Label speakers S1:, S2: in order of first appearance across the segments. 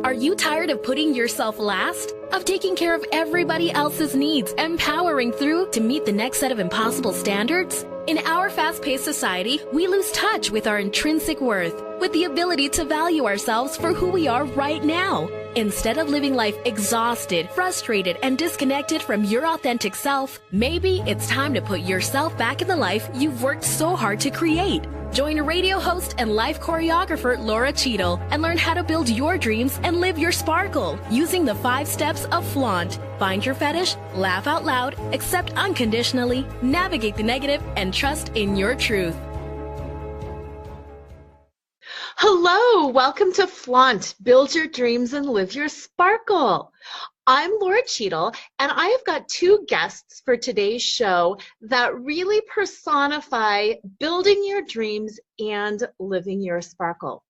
S1: Are you tired of putting yourself last? Of taking care of everybody else's needs and powering through to meet the next set of impossible standards? In our fast-paced society, we lose touch with our intrinsic worth, with the ability to value ourselves for who we are right now. Instead of living life exhausted, frustrated, and disconnected from your authentic self, maybe it's time to put yourself back in the life you've worked so hard to create. Join radio host and life choreographer Lora Cheadle and learn how to build your dreams and live your sparkle using the 5 steps of flaunt. Find your fetish, laugh out loud, accept unconditionally, navigate the negative, and trust in your truth.
S2: Hello, welcome to Flaunt, Build Your Dreams and Live Your Sparkle. I'm Lora Cheadle, and I have got 2 guests for today's show that really personify building your dreams and living your sparkle.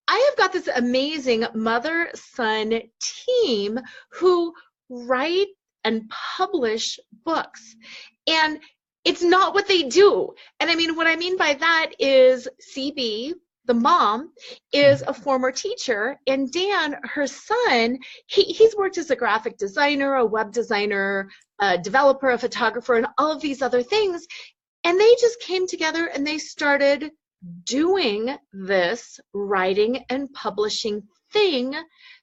S2: I have got this amazing mother-son team who write and publish books. And it's not what they do. And I mean, what I mean by that is CB, the mom, is a former teacher, and Dan, her son, he's worked as a graphic designer, a web designer, a developer, a photographer, and all of these other things. And they just came together and they started doing this writing and publishing thing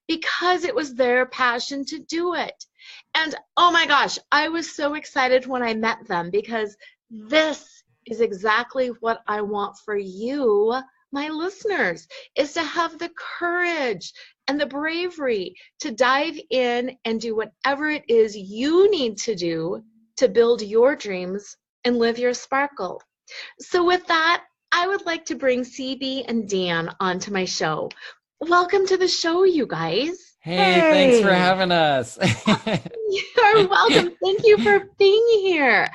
S2: because it was their passion to do it. And oh my gosh, I was so excited when I met them because this is exactly what I want for you, my listeners, is to have the courage and the bravery to dive in and do whatever it is you need to do to build your dreams and live your sparkle. So with that, I would like to bring CB and Dan onto my show. Welcome to the show, you guys.
S3: Hey, thanks for having us.
S2: You're welcome. Thank you for being here.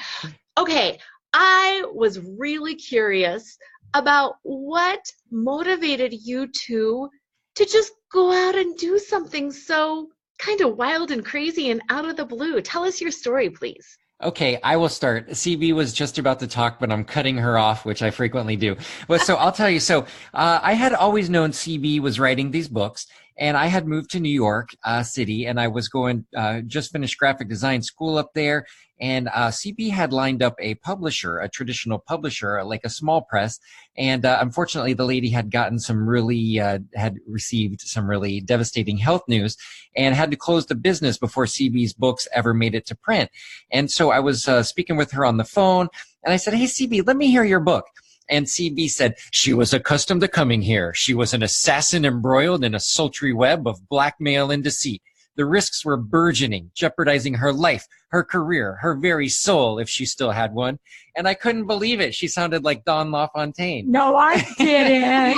S2: Okay, I was really curious about what motivated you two to just go out and do something so kind of wild and crazy and out of the blue. Tell us your story, please.
S3: Okay, I will start. CB was just about to talk, but I'm cutting her off, which I frequently do. Well, so I'll tell you. So I had always known CB was writing these books, and I had moved to New York City, and I was going, just finished graphic design school up there, and CB had lined up a publisher, a traditional publisher, like a small press, and unfortunately the lady had gotten some really, had received some really devastating health news and had to close the business before CB's books ever made it to print. And so I was speaking with her on the phone, and I said, "Hey CB, let me hear your book." And CB said, "She was accustomed to coming here. She was an assassin embroiled in a sultry web of blackmail and deceit. The risks were burgeoning, jeopardizing her life, her career, her very soul, if she still had one." And I couldn't believe it. She sounded like Don LaFontaine.
S4: No, I didn't.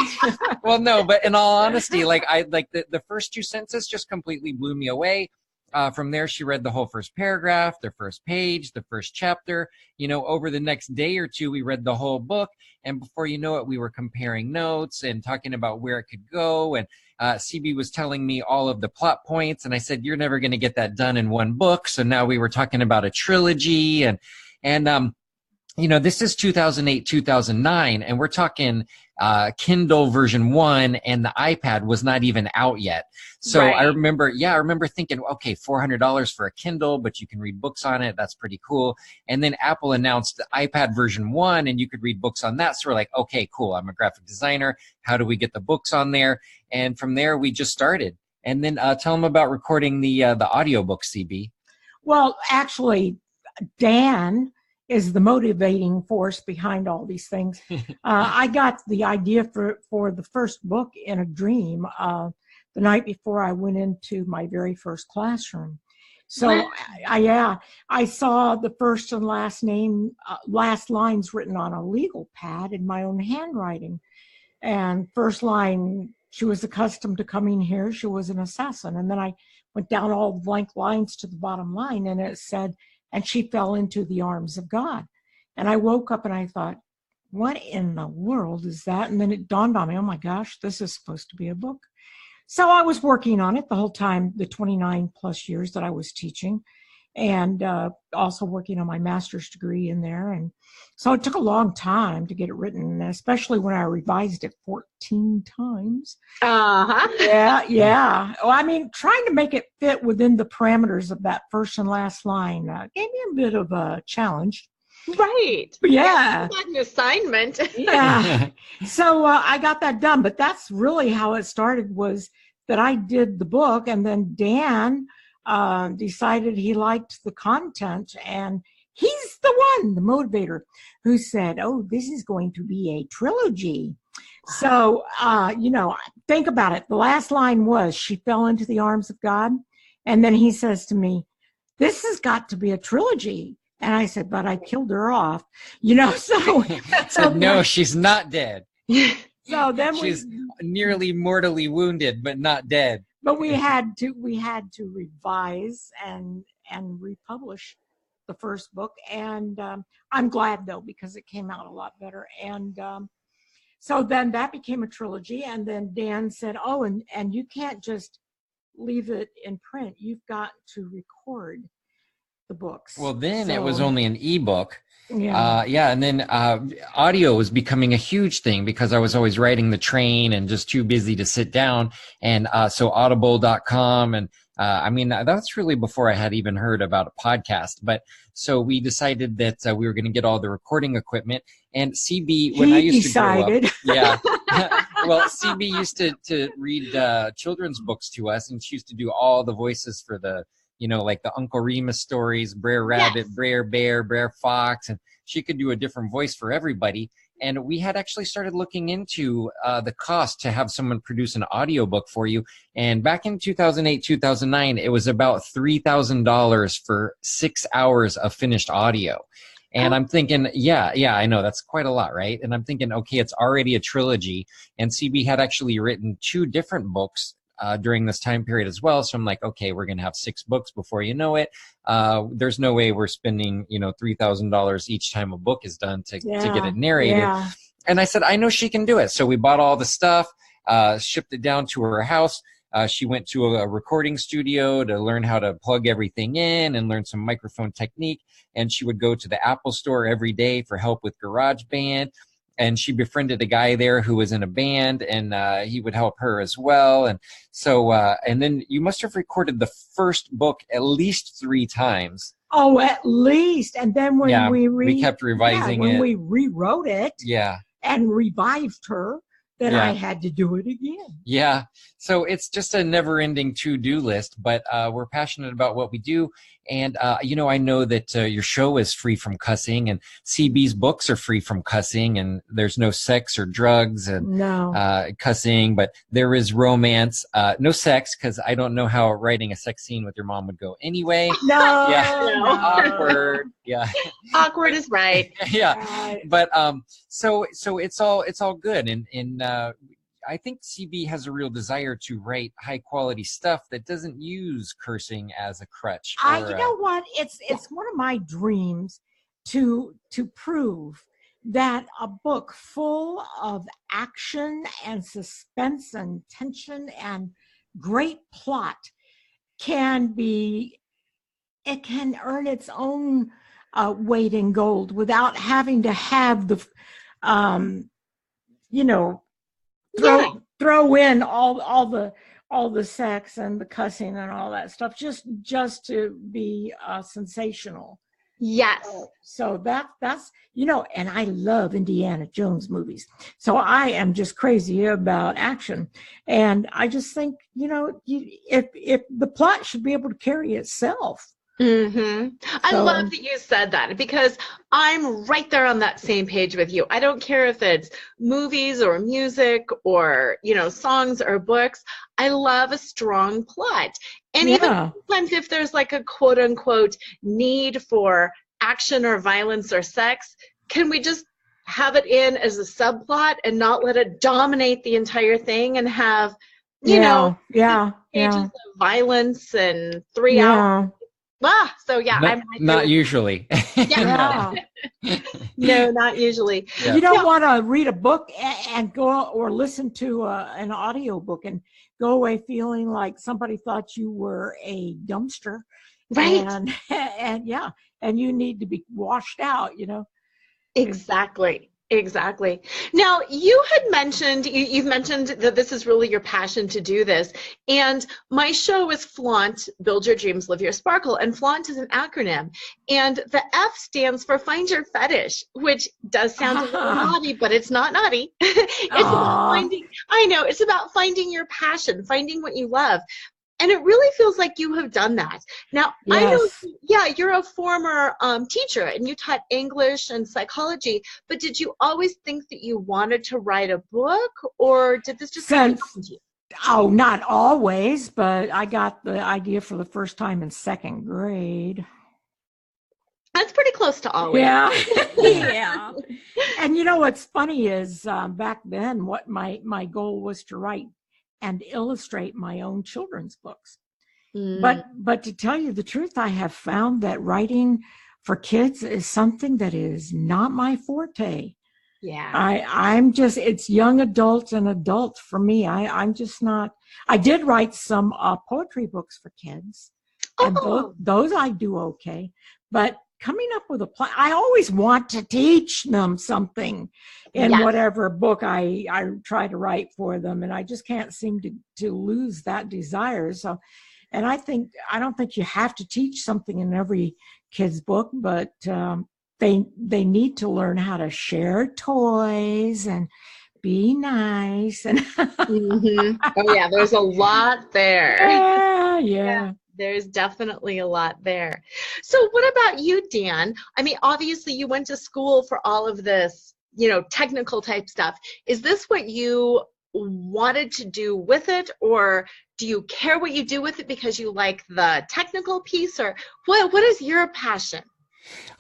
S3: Well, no, but in all honesty, like the first 2 sentences just completely blew me away. From there, she read the whole first paragraph, the first page, the first chapter. You know, over the next day or 2, we read the whole book. And before you know it, we were comparing notes and talking about where it could go. And CB was telling me all of the plot points. And I said, "You're never going to get that done in one book." So now we were talking about a trilogy. And you know, this is 2008, 2009, and we're talking Kindle version 1, and the iPad was not even out yet. So right. I remember thinking, okay, $400 for a Kindle, but you can read books on it. That's pretty cool. And then Apple announced the iPad version 1, and you could read books on that. So we're like, okay, cool. I'm a graphic designer. How do we get the books on there? And from there, we just started. And then tell them about recording the audiobook, CB.
S4: Well, actually, Dan is the motivating force behind all these things. I got the idea for the first book in a dream the night before I went into my very first classroom. So I saw the first and last lines written on a legal pad in my own handwriting. And first line, "She was accustomed to coming here. She was an assassin." And then I went down all the blank lines to the bottom line, and it said, "And she fell into the arms of God." And I woke up and I thought, what in the world is that? And then it dawned on me, oh my gosh, this is supposed to be a book. So I was working on it the whole time, the 29 plus years that I was teaching. and also working on my master's degree in there. And so it took a long time to get it written, especially when I revised it 14 times.
S2: Uh-huh.
S4: Yeah. Well, I mean, trying to make it fit within the parameters of that first and last line gave me a bit of a challenge.
S2: Right.
S4: Yeah.
S2: It's like an assignment.
S4: Yeah. So I got that done, but that's really how it started, was that I did the book, and then Dan decided he liked the content, and he's the motivator, who said, oh, this is going to be a trilogy. So, think about it. The last line was, she fell into the arms of God. And then he says to me, this has got to be a trilogy. And I said, but I killed her off, so
S3: no, she's not dead.
S4: So then
S3: she's nearly mortally wounded, but not dead.
S4: But we had to revise and republish the first book, and I'm glad though, because it came out a lot better. And so then that became a trilogy, and then Dan said, oh, and you can't just leave it in print. You've got to record the books.
S3: Well, then it was only an ebook.
S4: Yeah.
S3: And then audio was becoming a huge thing, because I was always riding the train and just too busy to sit down. And so audible.com, and that's really before I had even heard about a podcast. But so we decided that we were going to get all the recording equipment. And CB, when I used to grow up, yeah. Well, CB used to read children's books to us, and she used to do all the voices for the, like the Uncle Remus stories, Brer Rabbit, yes, Brer Bear, Brer Fox, and she could do a different voice for everybody. And we had actually started looking into the cost to have someone produce an audiobook for you. And back in 2008, 2009, it was about $3,000 for 6 hours of finished audio. And I'm thinking, yeah, I know, that's quite a lot, right? And I'm thinking, okay, it's already a trilogy. And CB had actually written 2 different books during this time period as well. So I'm like, okay, we're going to have 6 books before you know it. There's no way we're spending, $3,000 each time a book is done to get it narrated.
S4: Yeah.
S3: And I said, I know she can do it. So we bought all the stuff, shipped it down to her house. She went to a recording studio to learn how to plug everything in and learn some microphone technique. And she would go to the Apple store every day for help with GarageBand. And she befriended a guy there who was in a band, and he would help her as well. And so, and then you must have recorded the first book at least 3 times.
S4: Oh, at least. And then when
S3: we kept revising it.
S4: When we rewrote it,
S3: yeah,
S4: and revived her, then I had to do it again.
S3: Yeah. So it's just a never-ending to-do list, but we're passionate about what we do. And, I know that your show is free from cussing, and CB's books are free from cussing, and there's no sex or drugs and cussing, but there is romance. No sex, because I don't know how writing a sex scene with your mom would go anyway.
S4: No.
S3: Yeah.
S2: No.
S3: Awkward. Yeah.
S2: Awkward is right.
S3: Yeah.
S4: Right.
S3: But so it's all good. And I think CB has a real desire to write high quality stuff that doesn't use cursing as a crutch.
S4: You know what? It's one of my dreams to prove that a book full of action and suspense and tension and great plot can earn its own weight in gold without having to have the throw in all the sex and the cussing and all that stuff just to be sensational.
S2: Yes.
S4: So that's and I love Indiana Jones movies. So I am just crazy about action, and I just think if the plot should be able to carry itself.
S2: Mm-hmm. I love that you said that, because I'm right there on that same page with you. I don't care if it's movies or music or, songs or books. I love a strong plot. And even sometimes if there's like a quote unquote need for action or violence or sex, can we just have it in as a subplot and not let it dominate the entire thing and have, pages of violence and 3 hours? So
S3: not usually.
S2: Yeah. No, not usually.
S3: Yeah.
S4: You don't want to read a book and go or listen to an audiobook and go away feeling like somebody thought you were a dumpster.
S2: Right.
S4: And yeah, and you need to be washed out, you know.
S2: Exactly. Exactly. Now, you've mentioned that this is really your passion to do this. And my show is Flaunt, Build Your Dreams, Live Your Sparkle. And Flaunt is an acronym. And the F stands for Find Your Fetish, which does sound a little naughty, but it's not naughty. It's about it's about finding your passion, finding what you love. And it really feels like you have done that. Now, I know,
S4: Yes.
S2: you're a former teacher and you taught English and psychology, but did you always think that you wanted to write a book, or did this just kind of happen to you?
S4: Oh, not always, but I got the idea for the first time in second grade.
S2: That's pretty close to always.
S4: Yeah. Yeah. And you know what's funny is back then, what my goal was to write and illustrate my own children's books. But to tell you the truth, I have found that writing for kids is something that is not my forte.
S2: Yeah.
S4: I'm just, it's young adults and adults for me. I'm just not. I did write some poetry books for kids, and those I do okay. But coming up with a plan, I always want to teach them something in whatever book I try to write for them, and I just can't seem to lose that desire. So, and I don't think you have to teach something in every kid's book, but they need to learn how to share toys and be nice. And
S2: Oh yeah, there's a lot there.
S4: Yeah.
S2: There's definitely a lot there. So what about you, Dan? I mean, obviously you went to school for all of this, technical type stuff. Is this what you wanted to do with it, or do you care what you do with it because you like the technical piece, or what is your passion?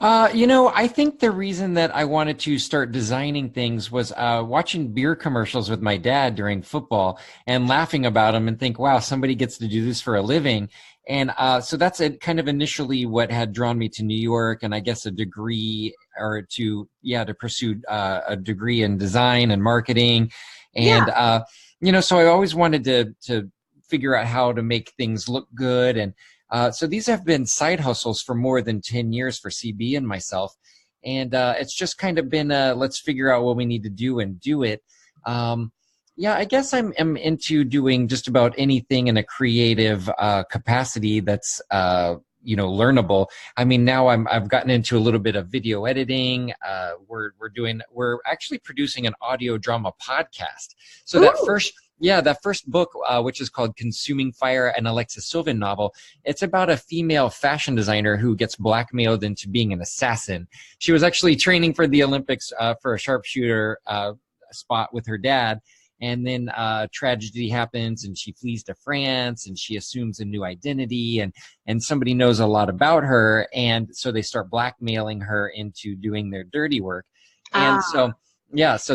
S3: I think the reason that I wanted to start designing things was watching beer commercials with my dad during football and laughing about them and think, wow, somebody gets to do this for a living. And so that's kind of initially what had drawn me to New York, and I guess a degree or to pursue a degree in design and marketing. And, so I always wanted to figure out how to make things look good. And so these have been side hustles for more than 10 years for CB and myself. And it's just kind of been let's figure out what we need to do and do it. I guess I'm into doing just about anything in a creative capacity that's learnable. I mean, now I've gotten into a little bit of video editing. We're actually producing an audio drama podcast. So that first book, which is called Consuming Fire, an Alexis Sylvan novel, it's about a female fashion designer who gets blackmailed into being an assassin. She was actually training for the Olympics for a sharpshooter spot with her dad. And then tragedy happens, and she flees to France, and she assumes a new identity, and somebody knows a lot about her, and so they start blackmailing her into doing their dirty work. And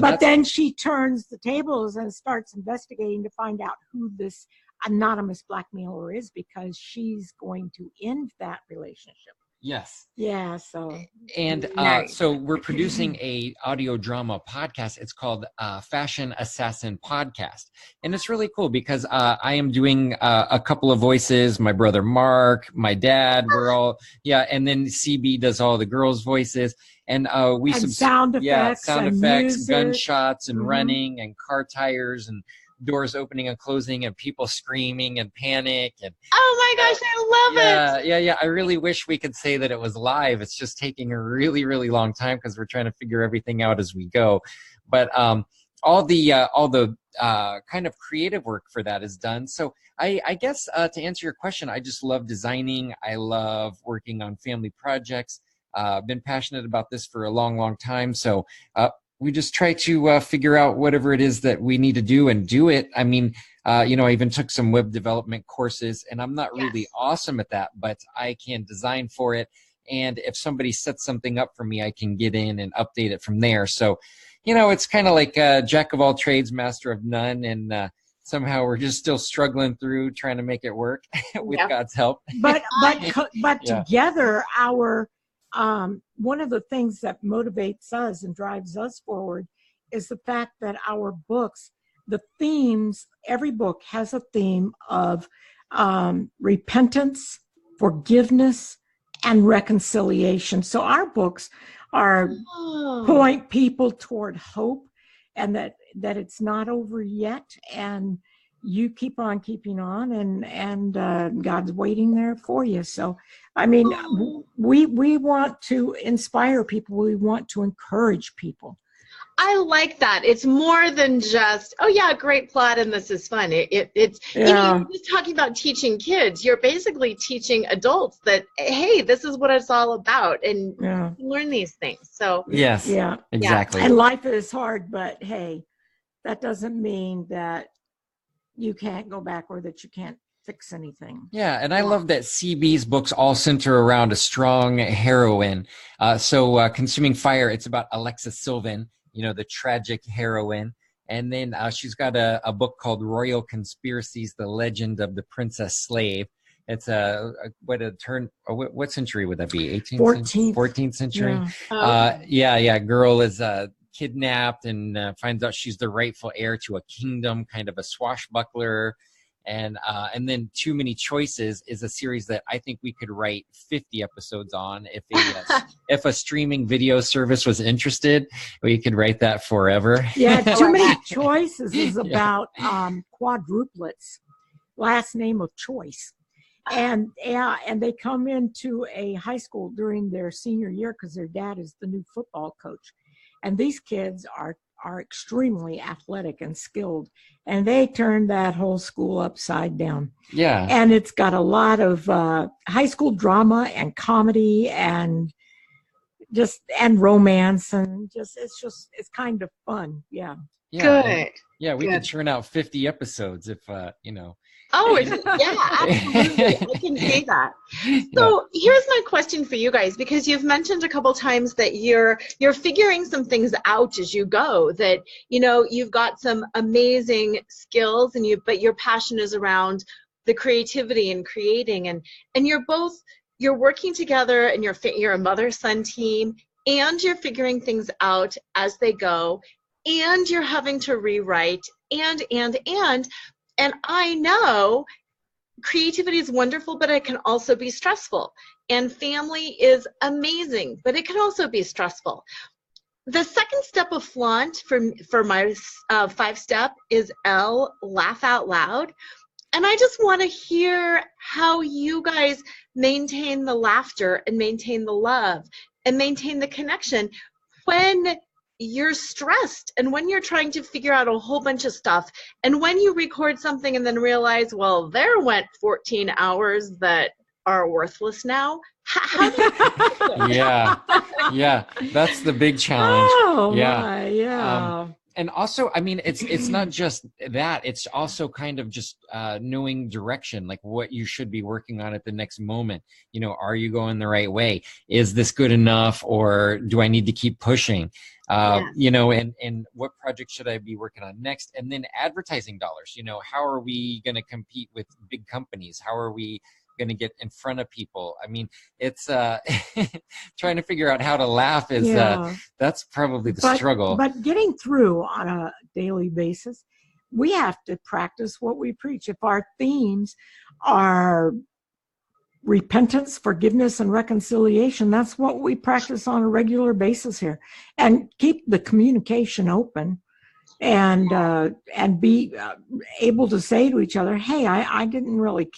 S3: but
S4: then she turns the tables and starts investigating to find out who this anonymous blackmailer is, because she's going to end that relationship.
S3: Yes.
S4: Yeah. So.
S3: And
S2: Nice.
S3: So we're producing a audio drama podcast. It's called Fashion Assassin Podcast. And it's really cool because I am doing a couple of voices. My brother Mark, my dad, we're all, and then CB does all the girls' voices. And we
S4: sound effects, music.
S3: Gunshots and running and car tires and doors opening and closing and people screaming and panic. And
S2: oh my gosh, I love it.
S3: Yeah. I really wish we could say that it was live. It's just taking a really, really long time because we're trying to figure everything out as we go. But all the kind of creative work for that is done. So I guess to answer your question, I just love designing. I love working on family projects. Been passionate about this for a long, long time. So we just try to figure out whatever it is that we need to do and do it. I mean, I even took some web development courses, and I'm not really awesome at that, but I can design for it. And if somebody sets something up for me, I can get in and update it from there. So, it's kind of like jack of all trades, master of none. And somehow we're just still struggling through trying to make it work with God's help.
S4: But together, our one of the things that motivates us and drives us forward is the fact that our books, the themes, every book has a theme of repentance, forgiveness, and reconciliation. So our books are
S2: Oh.
S4: point people toward hope, and that it's not over yet, and you keep on keeping on, and God's waiting there for you. So, I mean, we want to inspire people. We want to encourage people.
S2: I like that. It's more than just, oh yeah, great plot and this is fun. It's you know, you're just talking about teaching kids. You're basically teaching adults that, hey, this is what it's all about, and you can learn these things. So
S3: yes, exactly.
S4: And life is hard, but hey, that doesn't mean that you can't go back or that you can't fix anything.
S3: Yeah, and I love that CB's books all center around a strong heroine. So Consuming Fire, it's about Alexis Sylvan, you know, the tragic heroine. And then she's got a book called Royal Conspiracies, The Legend of the Princess Slave. It's what century would that be? 14th century.
S4: Yeah.
S3: Girl is kidnapped and finds out she's the rightful heir to a kingdom, kind of a swashbuckler. And then Too Many Choices is a series that I think we could write 50 episodes on. If a streaming video service was interested, we could write that forever.
S4: Yeah, Too Many Choices is about quadruplets, last name of choice. And they come into a high school during their senior year because their dad is the new football coach. And these kids are extremely athletic and skilled, and they turned that whole school upside down.
S3: Yeah.
S4: And it's got a lot of high school drama and comedy and romance, and it's kind of fun. Yeah.
S2: Good.
S3: We could churn out 50 episodes if you know.
S2: Oh, yeah, absolutely. I can see that. So here's my question for you guys, because you've mentioned a couple times that you're figuring some things out as you go, that, you know, you've got some amazing skills but your passion is around the creativity and creating, and you're working together, and you're a mother-son team, and you're figuring things out as they go, and you're having to rewrite, and I know creativity is wonderful, but it can also be stressful. And family is amazing, but it can also be stressful. The second step of flaunt for my 5-step is L, laugh out loud. And I just want to hear how you guys maintain the laughter and maintain the love and maintain the connection when you're stressed and when you're trying to figure out a whole bunch of stuff, and when you record something and then realize, well, there went 14 hours that are worthless now. How do you
S3: yeah, that's the big challenge.
S4: Yeah.
S3: And also, I mean, it's not just that, it's also kind of just knowing direction, like what you should be working on at the next moment. You know, are you going the right way? Is this good enough, or do I need to keep pushing? You know, and what project should I be working on next? And then advertising dollars, you know, how are we going to compete with big companies? How are we going to get in front of people? I mean, it's trying to figure out how to laugh is that's probably the struggle.
S4: But getting through on a daily basis, we have to practice what we preach. If our themes are repentance, forgiveness, and reconciliation, that's what we practice on a regular basis here, and keep the communication open, and be able to say to each other, hey, I didn't really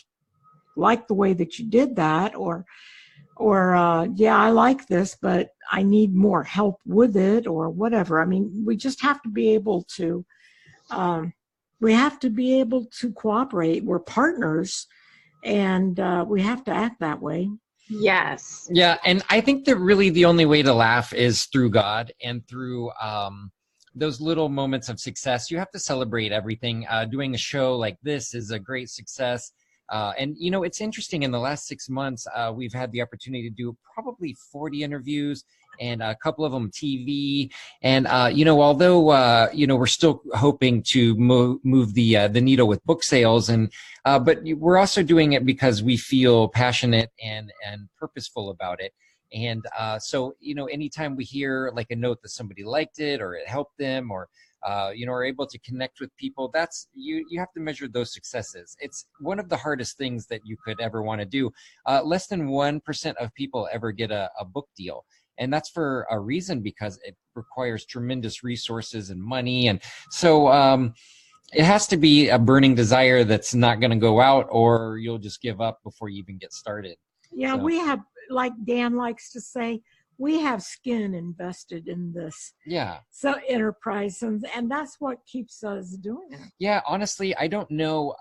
S4: like the way that you did that, or I like this, but I need more help with it, or whatever. I mean, we just have to be able to cooperate. We're partners, and we have to act that way.
S2: Yes.
S3: Yeah, and I think that really the only way to laugh is through God and through those little moments of success. You have to celebrate everything. Doing a show like this is a great success. And, you know, it's interesting, in the last 6 months, we've had the opportunity to do probably 40 interviews, and a couple of them TV. And, you know, although, you know, we're still hoping to move the needle with book sales, but we're also doing it because we feel passionate and purposeful about it. And so, you know, anytime we hear like a note that somebody liked it, or it helped them, or are able to connect with people, that's you have to measure those successes. It's one of the hardest things that you could ever want to do. Less than 1% of people ever get a book deal. And that's for a reason, because it requires tremendous resources and money. And so it has to be a burning desire that's not going to go out, or you'll just give up before you even get started.
S4: Yeah,
S3: So,
S4: we have, like Dan likes to say, we have skin invested in this enterprise, and that's what keeps us doing it.
S3: Yeah, honestly, I don't know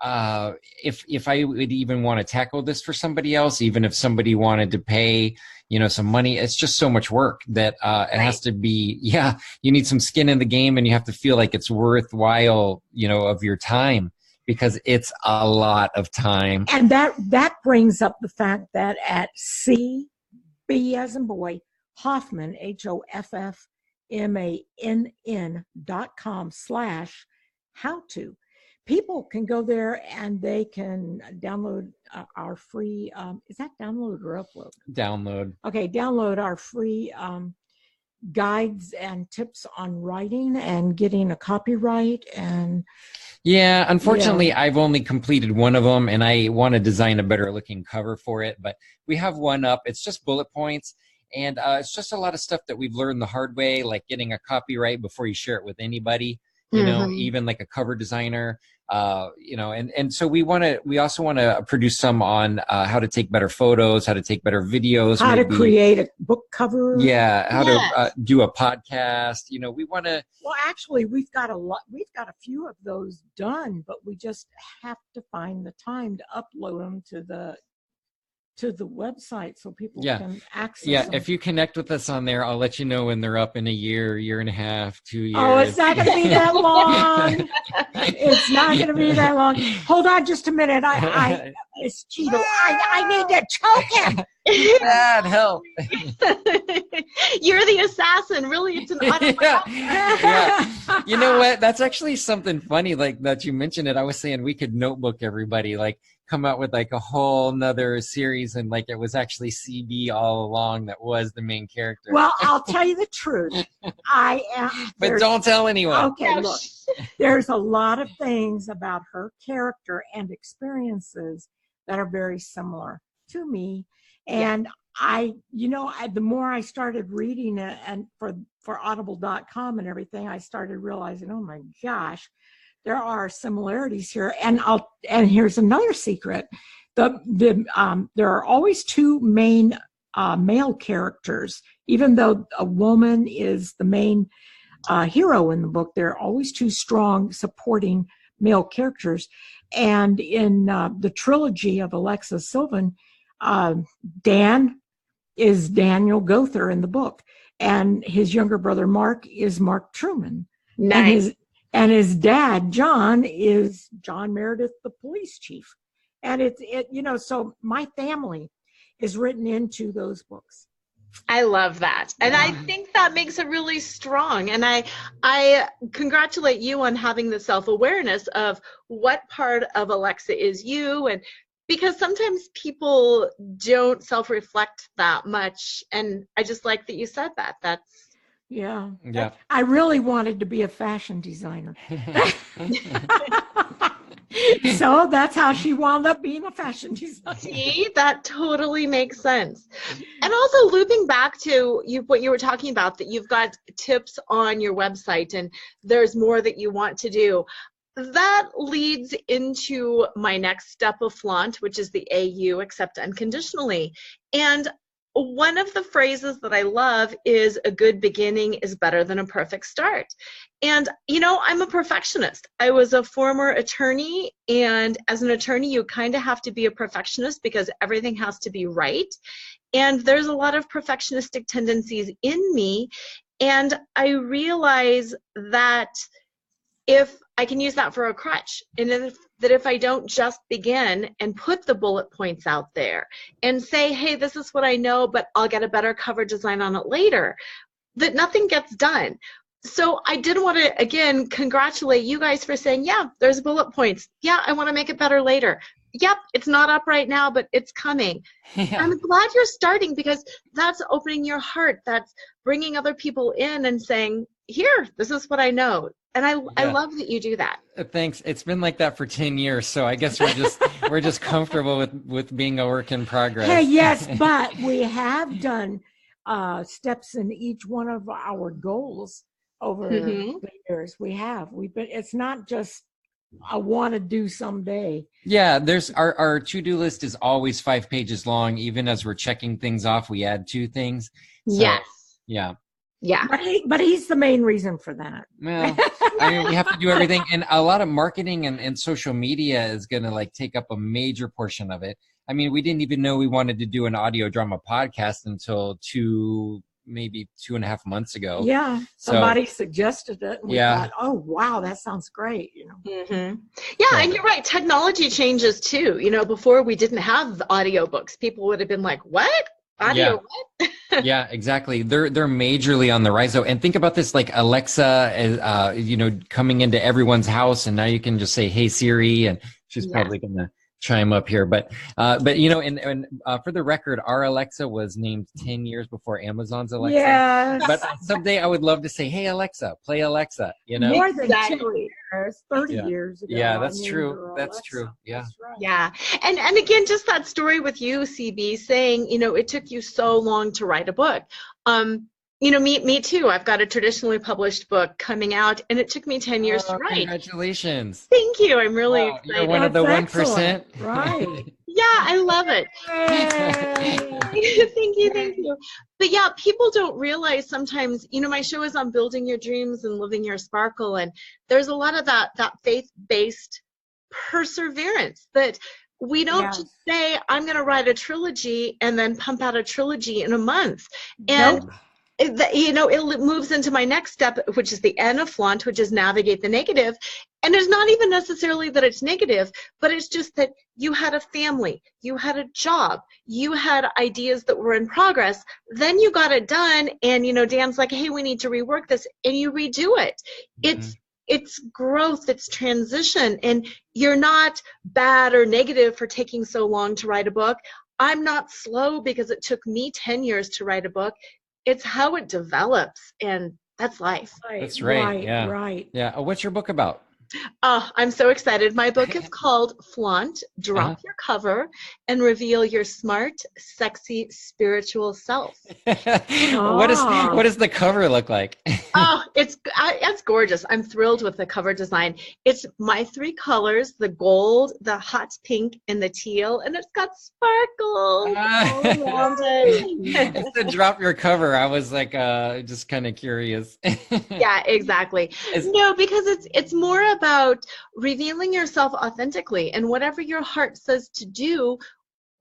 S3: if I would even want to tackle this for somebody else, even if somebody wanted to pay, some money. It's just so much work that it has to be, you need some skin in the game, and you have to feel like it's worthwhile, of your time, because it's a lot of time.
S4: And that brings up the fact that at CB as in boy, Hoffmann, HOFFMANN.com/how-to. People can go there and they can download our free, is that download or upload?
S3: Download.
S4: Okay, download our free guides and tips on writing and getting a copyright. And
S3: yeah, unfortunately, I've only completed one of them, and I want to design a better looking cover for it. But we have one up. It's just bullet points. And it's just a lot of stuff that we've learned the hard way, like getting a copyright before you share it with anybody, even like a cover designer, and so we also want to produce some on how to take better photos, how to take better videos,
S4: how to create a book cover.
S3: Yeah. How to do a podcast. We want to.
S4: Well, actually, we've got a few of those done, but we just have to find the time to upload them to the website so people can access them.
S3: If you connect with us on there, I'll let you know when they're up in a year and a half, 2 years.
S4: Oh, it's not going to be that long. It's not going to be that long. Hold on just a minute. It's Cheadle. I need to choke him.
S3: Dad, help.
S2: You're the assassin. Really, it's an autobiography.
S3: Yeah. You know what? That's actually something funny, like that you mentioned it. I was saying we could notebook everybody, like come out with like a whole nother series, and like it was actually CB all along that was the main character.
S4: Well, I'll tell you the truth. I am.
S3: But don't tell anyone.
S4: Okay, look. There's a lot of things about her character and experiences that are very similar to me. And the more I started reading it, and for audible.com and everything, I started realizing, oh my gosh, there are similarities here. And here's another secret. There are always two main male characters. Even though a woman is the main hero in the book, there are always two strong supporting male characters. And in the trilogy of Alexa Sylvan, Dan is Daniel Gother in the book, and his younger brother Mark is Mark Truman.
S2: Nice.
S4: And his dad John is John Meredith, the police chief. And so my family is written into those books.
S2: I love that. And I think that makes it really strong. And I congratulate you on having the self-awareness of what part of Alexa is you, and because sometimes people don't self-reflect that much. And I just like that you said that. That's
S4: yeah. I really wanted to be a fashion designer. So that's how she wound up being a fashion designer.
S2: See, that totally makes sense. And also looping back to what you were talking about, that you've got tips on your website and there's more that you want to do. That leads into my next step of flaunt, which is the AU, accept unconditionally. And one of the phrases that I love is a good beginning is better than a perfect start. And, I'm a perfectionist. I was a former attorney, and as an attorney, you kind of have to be a perfectionist because everything has to be right. And there's a lot of perfectionistic tendencies in me. And I realize that if I can use that for a crutch, and that if I don't just begin and put the bullet points out there and say, hey, this is what I know, but I'll get a better cover design on it later, that nothing gets done. So I did want to, again, congratulate you guys for saying, yeah, there's bullet points. Yeah, I want to make it better later. Yep, it's not up right now, but it's coming. Yeah. I'm glad you're starting, because that's opening your heart. That's bringing other people in and saying, here, this is what I know. And I
S3: Yeah.
S2: love that you do that.
S3: Thanks. It's been like that for 10 years, so I guess we're just comfortable with being a work in progress.
S4: Hey, yes, but we have done steps in each one of our goals over
S2: Mhm.
S4: the years. We've been. It's not just I want to do someday.
S3: Yeah, there's our to-do list is always 5 pages long. Even as we're checking things off, we add 2 things. So,
S2: Yes.
S3: yeah.
S2: Yeah.
S4: But he's the main reason for that.
S3: Well, I mean, we have to do everything, and a lot of marketing and social media is going to like take up a major portion of it. I mean, we didn't even know we wanted to do an audio drama podcast until maybe 2.5 months ago.
S4: Yeah, somebody suggested it, and we thought, oh wow, that sounds great.
S2: Yeah, and you're right. Technology changes too. Before we didn't have audiobooks, people would have been like, "What? Audio? What?"
S3: Yeah, exactly. They're majorly on the rise though. And think about this, like Alexa, coming into everyone's house, and now you can just say, "Hey Siri," and she's probably gonna chime up here. But for the record, our Alexa was named 10 years before Amazon's Alexa.
S4: Yes.
S3: But someday I would love to say, "Hey Alexa, play Alexa."
S4: More than 10 years, 30 years ago.
S3: Yeah, that's true. That's true. Yeah.
S2: Right. Yeah. And again, just that story with you, CB, saying, it took you so long to write a book. Me too. I've got a traditionally published book coming out, and it took me 10 years to write.
S3: Congratulations.
S2: Thank you. I'm really excited.
S3: You're one of the 1%.
S4: Right.
S2: Yeah, I love it. Thank you. But yeah, people don't realize sometimes, my show is on building your dreams and living your sparkle. And there's a lot of that faith-based perseverance that we don't just say, I'm going to write a trilogy and then pump out a trilogy in a month. And it moves into my next step, which is the N of flaunt, which is navigate the negative. And it's not even necessarily that it's negative, but it's just that you had a family, you had a job, you had ideas that were in progress. Then you got it done, and Dan's like, hey, we need to rework this, and you redo it. It's growth, it's transition, and you're not bad or negative for taking so long to write a book. I'm not slow because it took me 10 years to write a book. It's how it develops, and that's life.
S3: That's right.
S4: Right.
S3: Yeah.
S4: Right.
S3: Yeah. What's your book about?
S2: Oh, I'm so excited. My book is called Flaunt, Drop Your Cover and Reveal Your Smart, Sexy, Spiritual Self.
S3: What does the cover look like?
S2: Oh, it's gorgeous. I'm thrilled with the cover design. It's my 3 colors, the gold, the hot pink, and the teal, and it's got sparkles all around it.
S3: It's the drop your cover. I was like just kind of curious.
S2: Yeah, exactly. No, because it's more about revealing yourself authentically, and whatever your heart says to do,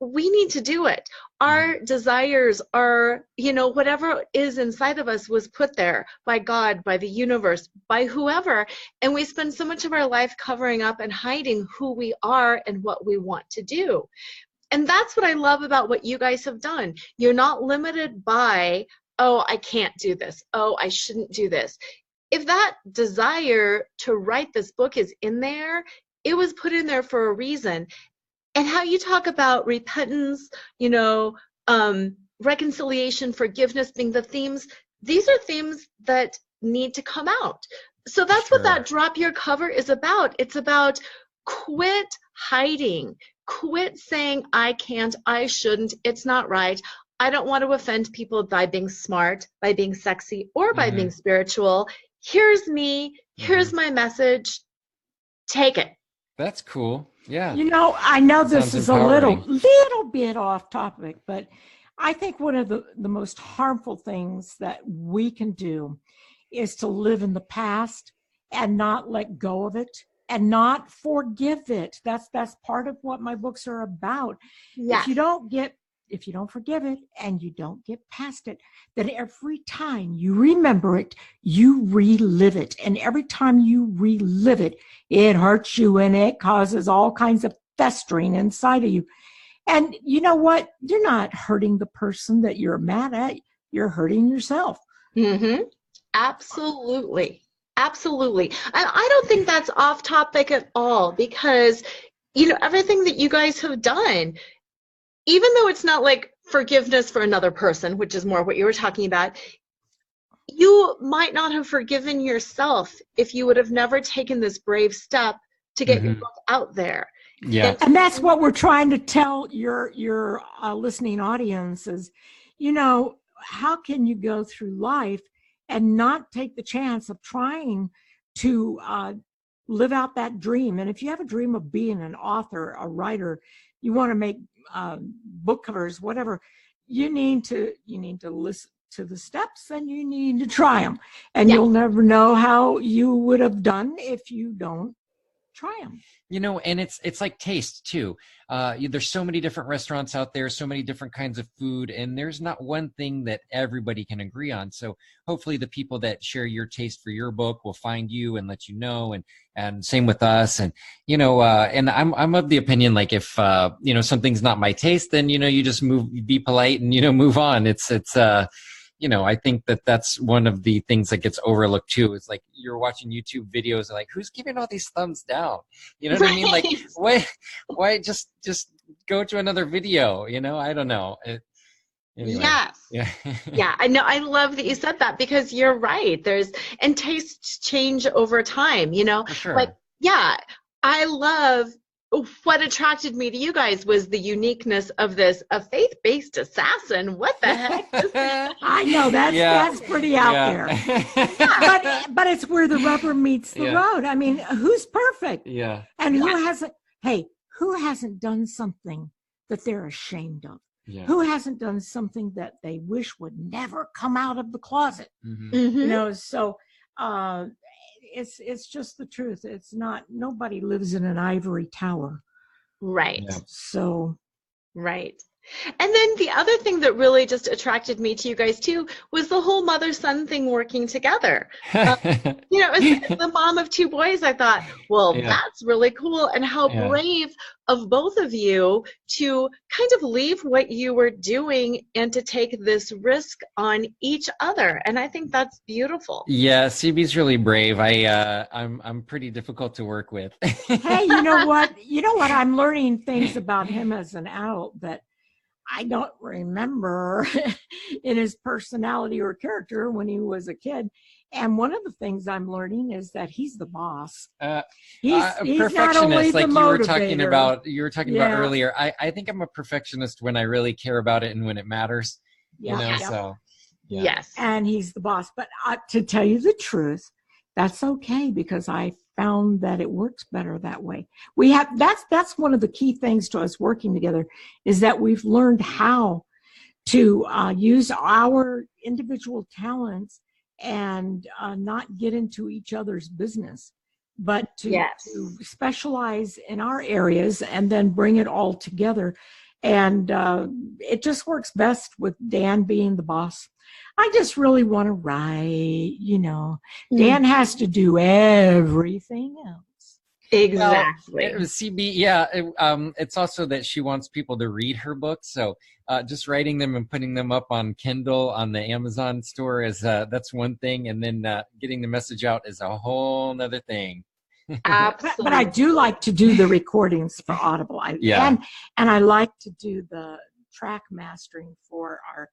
S2: we need to do it. Our desires are, whatever is inside of us was put there by God, by the universe, by whoever, and we spend so much of our life covering up and hiding who we are and what we want to do. And that's what I love about what you guys have done. You're not limited by, oh, I can't do this. Oh, I shouldn't do this. If that desire to write this book is in there, it was put in there for a reason. And how you talk about repentance, reconciliation, forgiveness being the themes, these are themes that need to come out. So that's what that drop your cover is about. It's about quit hiding, quit saying, I can't, I shouldn't, it's not right. I don't want to offend people by being smart, by being sexy, or by being spiritual. Here's me. Here's my message. Take it.
S3: That's cool. Yeah.
S4: I know this is a little
S3: empowering.
S4: bit off topic, but I think one of the most harmful things that we can do is to live in the past and not let go of it and not forgive it. That's part of what my books are about.
S2: Yes.
S4: If you don't forgive it and you don't get past it, then every time you remember it, you relive it. And every time you relive it, it hurts you and it causes all kinds of festering inside of you. And you know what? You're not hurting the person that you're mad at. You're hurting yourself.
S2: Mm-hmm. Absolutely. Absolutely. And I don't think that's off topic at all, because, everything that you guys have done, even though it's not like forgiveness for another person, which is more what you were talking about, you might not have forgiven yourself if you would have never taken this brave step to get your book out there.
S3: Yeah.
S4: And that's what we're trying to tell your listening audience is, how can you go through life and not take the chance of trying to live out that dream? And if you have a dream of being an author, a writer, you want to make book covers, whatever, you need to listen to the steps, and you need to try them. And you'll never know how you would have done if you don't try them.
S3: And it's like taste too. There's so many different restaurants out there, so many different kinds of food, and there's not one thing that everybody can agree on. So hopefully the people that share your taste for your book will find you and let you know, and same with us. And and I'm of the opinion, like, if something's not my taste, then you just be polite and move on. It's I think that's one of the things that gets overlooked too. It's like you're watching YouTube videos and like, who's giving all these thumbs down? You know what I mean? Like, why just go to another video? I don't know. Anyway.
S2: Yes.
S3: Yeah.
S2: Yeah. I know. I love that you said that, because you're right. And tastes change over time,
S3: For sure.
S2: Like, yeah, I love what attracted me to you guys was the uniqueness of this, a faith-based assassin. What the heck?
S4: I know that's pretty out there. But it's where the rubber meets the road. I mean, who's perfect?
S3: Yeah.
S4: And who hasn't done something that they're ashamed of?
S3: Yeah.
S4: Who hasn't done something that they wish would never come out of the closet? So it's just the truth. It's not, nobody lives in an ivory tower.
S2: Right.
S3: Yeah.
S4: So.
S2: Right. And then the other thing that really just attracted me to you guys too was the whole mother-son thing working together. As the mom of two boys, I thought, well, that's really cool. And how brave of both of you to kind of leave what you were doing and to take this risk on each other. And I think that's beautiful.
S3: Yeah, CB's really brave. I'm pretty difficult to work with.
S4: Hey, you know what? I'm learning things about him as an adult that I don't remember in his personality or character when he was a kid. And one of the things I'm learning is that he's the boss. He's
S3: perfectionist,
S4: not only
S3: like
S4: the
S3: you were
S4: motivator.
S3: talking about earlier. I think I'm a perfectionist when I really care about it and when it matters. So
S2: Yes.
S4: And he's the boss. But to tell you the truth, that's okay, because I found that it works better that way. That's one of the key things to us working together, is that we've learned how to use our individual talents and not get into each other's business, but to specialize in our areas and then bring it all together. And it just works best with Dan being the boss. I just really want to write, Dan has to do everything else.
S2: Exactly.
S3: Well, CB, it's also that she wants people to read her books. So just writing them and putting them up on Kindle on the Amazon store that's one thing. And then getting the message out is a whole nother thing.
S2: Absolutely.
S4: But I do like to do the recordings for Audible. And I like to do the track mastering for our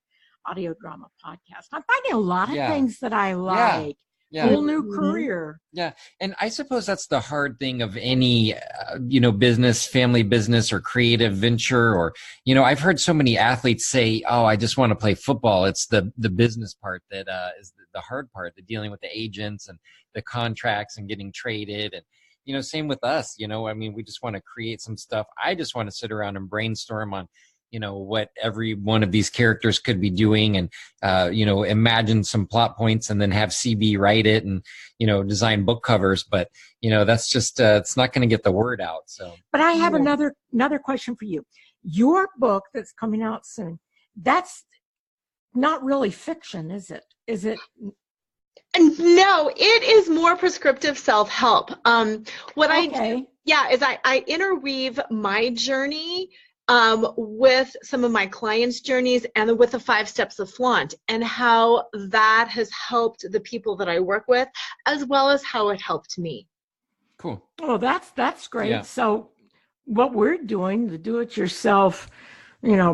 S4: audio drama podcast. I'm finding a lot of things that I like. Whole new career.
S3: Yeah. And I suppose that's the hard thing of any, business, family business or creative venture, or, I've heard so many athletes say, oh, I just want to play football. It's the business part that is the hard part, the dealing with the agents and the contracts and getting traded. And, same with us, we just want to create some stuff. I just want to sit around and brainstorm on, what every one of these characters could be doing, and, imagine some plot points and then have CB write it and, design book covers. But, that's just, it's not going to get the word out. So,
S4: but I have another question for you. Your book that's coming out soon, that's not really fiction, is it? Is it?
S2: No, it is more prescriptive self-help. I interweave my journey with some of my clients' journeys and with the 5 steps of flaunt, and how that has helped the people that I work with, as well as how it helped me.
S3: Cool.
S4: Oh, that's great.
S3: Yeah.
S4: So what we're doing, the do-it-yourself,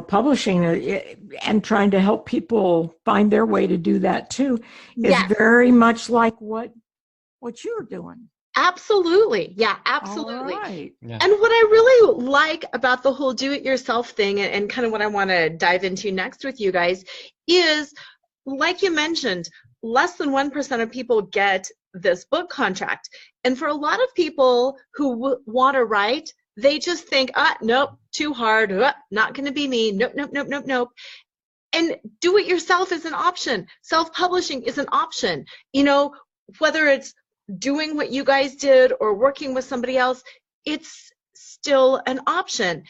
S4: publishing and trying to help people find their way to do that too is
S2: Yes.
S4: very much like what you're doing.
S2: Absolutely. Yeah, absolutely.
S4: All right.
S3: Yeah.
S2: And what I really like about the whole do-it-yourself thing, and kind of what I want to dive into next with you guys, is, like you mentioned, less than 1% of people get this book contract. And for a lot of people who want to write, they just think, nope, too hard, not going to be me, nope, nope, nope, nope, nope. And do-it-yourself is an option. Self-publishing is an option. Whether it's doing what you guys did or working with somebody else, it's still an option.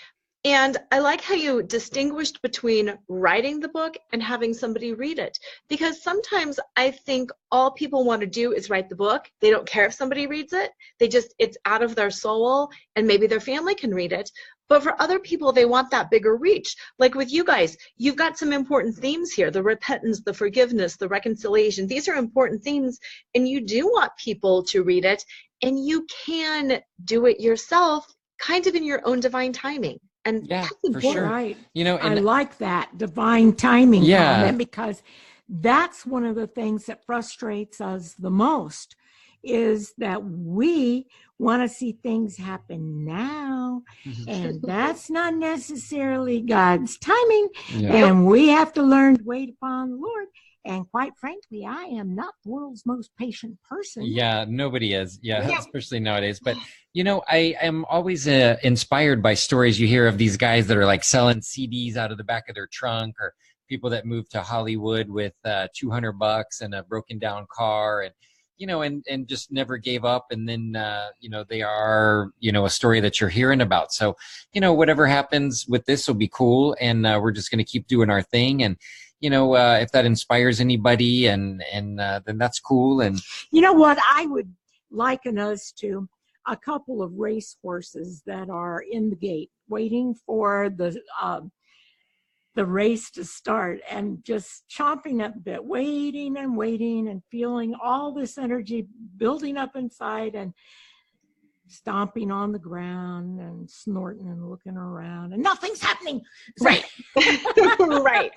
S2: And I like how you distinguished between writing the book and having somebody read it. Because sometimes I think all people want to do is write the book. They don't care if somebody reads it. It's out of their soul, and maybe their family can read it. But for other people, they want that bigger reach. Like with you guys, you've got some important themes here: the repentance, the forgiveness, the reconciliation. These are important themes, and you do want people to read it, and you can do it yourself, kind of in your own divine timing. And
S3: Yeah,
S2: that's
S3: for
S2: important.
S3: sure.
S4: Right.
S3: And
S4: I like that divine timing
S3: Yeah.
S4: comment, because that's one of the things that frustrates us the most, is that we want to see things happen now, and that's not necessarily God's timing.
S3: Yeah.
S4: And we have to learn to wait upon the Lord. And quite frankly, I am not the world's most patient person.
S3: Yeah, nobody is. Yeah,
S2: Yeah.
S3: especially nowadays. But, I am always inspired by stories you hear of these guys that are like selling CDs out of the back of their trunk, or people that move to Hollywood with $200 and a broken down car, and and just never gave up. And then, they are, a story that you're hearing about. So, whatever happens with this will be cool. And we're just going to keep doing our thing. And, if that inspires anybody, and then that's cool. And
S4: you know what? I would liken us to a couple of race horses that are in the gate waiting for the race to start, and just chomping at the bit, waiting and waiting, and feeling all this energy building up inside, and stomping on the ground and snorting and looking around, and nothing's happening.
S2: Right. Right.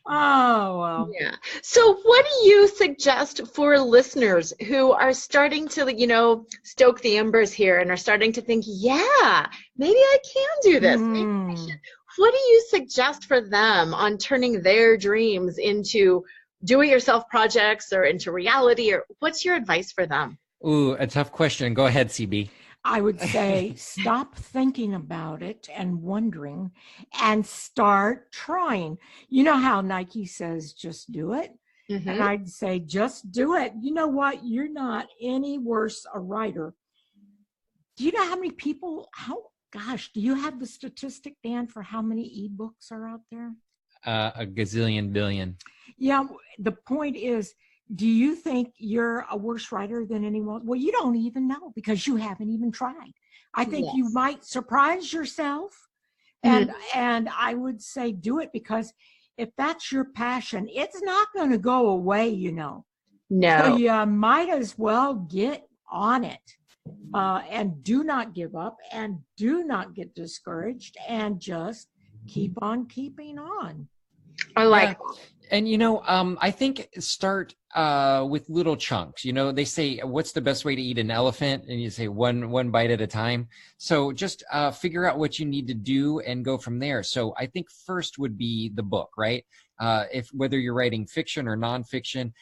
S4: Oh, well.
S2: Yeah. So what do you suggest for listeners who are starting to, stoke the embers here and are starting to think, yeah, maybe I can do this. Maybe I should. What do you suggest for them on turning their dreams into do-it-yourself projects or into reality? Or what's your advice for them?
S3: Ooh, a tough question. Go ahead, CB.
S4: I would say stop thinking about it and wondering, and start trying. You know how Nike says, just do it?
S2: Mm-hmm.
S4: And I'd say, just do it. You know what? You're not any worse a writer. Do you know how many people, do you have the statistic, Dan, for how many ebooks are out there?
S3: A gazillion billion.
S4: Yeah, the point is, do you think you're a worse writer than anyone? Well, you don't even know, because you haven't even tried. I think you might surprise yourself. And I would say do it, because if that's your passion, it's not going to go away,
S2: No.
S4: So you might as well get on it. And do not give up, and do not get discouraged, and just keep on keeping on.
S2: I like
S3: And, I think start with little chunks. They say, what's the best way to eat an elephant? And you say one bite at a time. So just figure out what you need to do and go from there. So I think first would be the book, right? Whether you're writing fiction or nonfiction,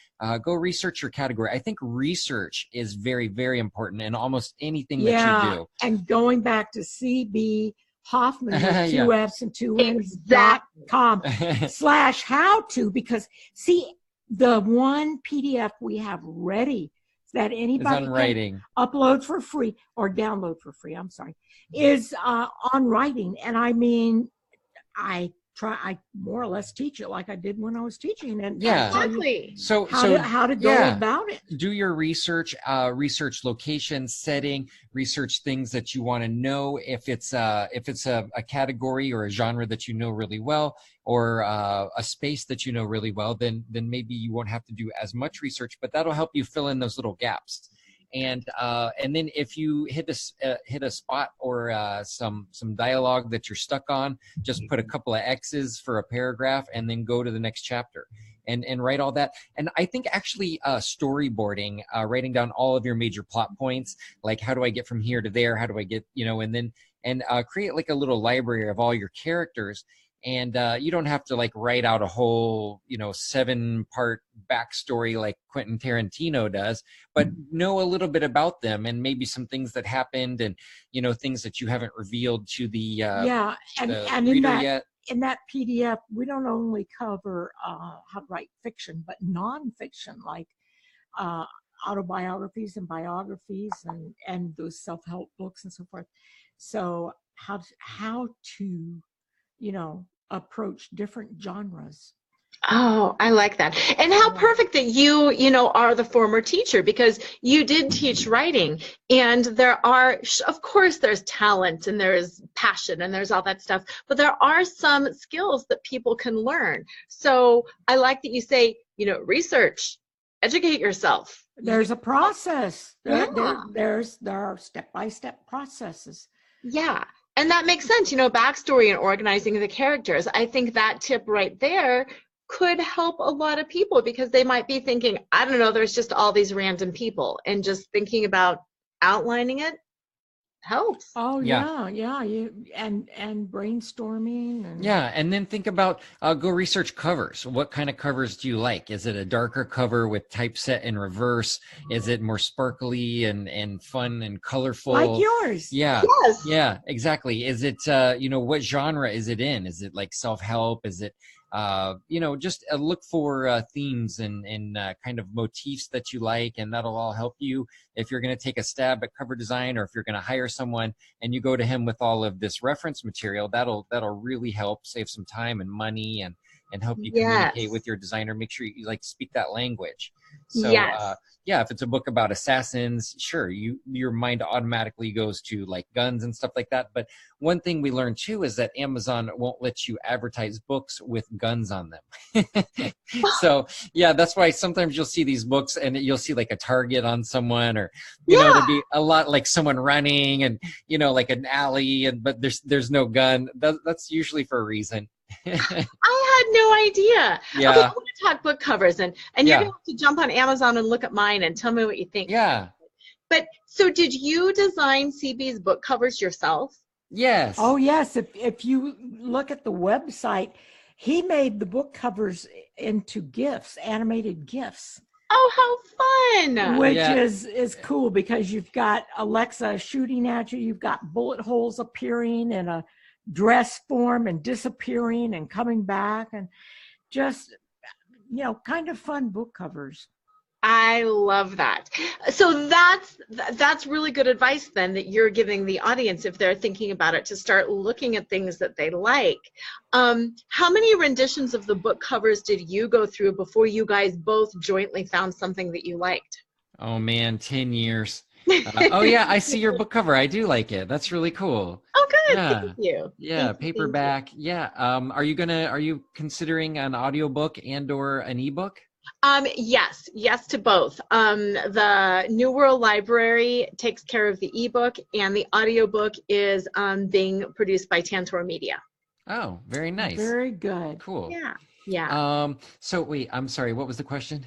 S3: go research your category. I think research is very, very important in almost anything that you do.
S4: And going back to CB Hoffmann with two
S3: Yeah.
S4: F's and two N's.com/how-to, because see, the one PDF we have ready that anybody can upload for free or download for free, is on writing. And I mean, I more or less teach it like I did when I was teaching. And
S2: exactly.
S3: So
S4: how to go about it.
S3: Do your research, research location, setting, research things that you want to know. If it's a category or a genre that you know really well, or a space that you know really well, then maybe you won't have to do as much research, but that'll help you fill in those little gaps. And then if you hit a spot or some dialogue that you're stuck on, just put a couple of X's for a paragraph and then go to the next chapter and write all that. And I think actually storyboarding, writing down all of your major plot points, like how do I get from here to there? How do I get, and create like a little library of all your characters. And you don't have to like write out a whole, 7-part backstory like Quentin Tarantino does, but know a little bit about them and maybe some things that happened and, things that you haven't revealed to the
S4: and
S3: reader yet.
S4: In that PDF, we don't only cover how to write fiction, but nonfiction, like autobiographies and biographies and those self-help books and so forth. So how to approach different genres.
S2: Oh, I like that. And how perfect that you are the former teacher, because you did teach writing, and there are, of course, there's talent and there's passion and there's all that stuff, but there are some skills that people can learn. So I like that you say, research, educate yourself.
S4: There's a process.
S2: Yeah.
S4: There are step-by-step processes.
S2: Yeah. And that makes sense, backstory and organizing the characters. I think that tip right there could help a lot of people, because they might be thinking, I don't know, there's just all these random people, and just thinking about outlining it helps.
S4: Oh yeah. And brainstorming.
S3: And then think about, go research covers. What kind of covers do you like? Is it a darker cover with typeset in reverse? Is it more sparkly and fun and colorful?
S4: Like yours.
S3: Yeah.
S2: Yes.
S3: Yeah, exactly. Is it, what genre is it in? Is it like self-help? Is it, just look for themes and kind of motifs that you like, and that'll all help you if you're going to take a stab at cover design, or if you're going to hire someone and you go to him with all of this reference material. That'll really help save some time and money and help you communicate with your designer. Make sure you speak that language. So if it's a book about assassins, sure, your mind automatically goes to like guns and stuff like that. But one thing we learned too is that Amazon won't let you advertise books with guns on them. So that's why sometimes you'll see these books and you'll see like a target on someone, or it'll be a lot like someone running and like an alley, but there's no gun. That's usually for a reason.
S2: I had no idea.
S3: Yeah.
S2: Okay, I want to talk book covers, and you're going to have to jump on Amazon and look at mine and tell me what you think.
S3: Yeah.
S2: But so did you design CB's book covers yourself?
S3: Yes.
S4: Oh yes. If you look at the website, he made the book covers into GIFs, animated GIFs.
S2: Oh, how fun!
S4: Which is cool, because you've got Alexa shooting at you, you've got bullet holes appearing in a dress form and disappearing and coming back, and just kind of fun book covers.
S2: I love that. So that's really good advice then, that you're giving the audience, if they're thinking about it, to start looking at things that they like. How many renditions of the book covers did you go through before you guys both jointly found something that you liked?
S3: Oh man, 10 years. I see your book cover. I do like it. That's really cool.
S2: Oh, good.
S3: Yeah.
S2: Thank you.
S3: Yeah,
S2: Thank you.
S3: paperback. Yeah. Are you considering an audiobook and or an ebook?
S2: Yes to both. The New World Library takes care of the ebook, and the audiobook is being produced by Tantor Media.
S3: Oh, very nice.
S4: Very good.
S3: Cool.
S2: Yeah.
S3: So wait, I'm sorry, what was the question?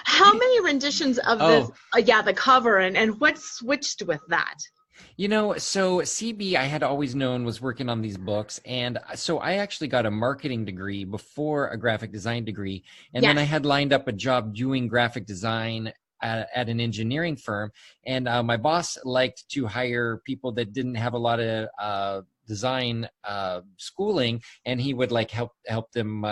S2: How many renditions of this? The cover, and what switched with that?
S3: So CB, I had always known, was working on these books. And so I actually got a marketing degree before a graphic design degree. And then I had lined up a job doing graphic design at an engineering firm. And my boss liked to hire people that didn't have a lot of design schooling, and he would help them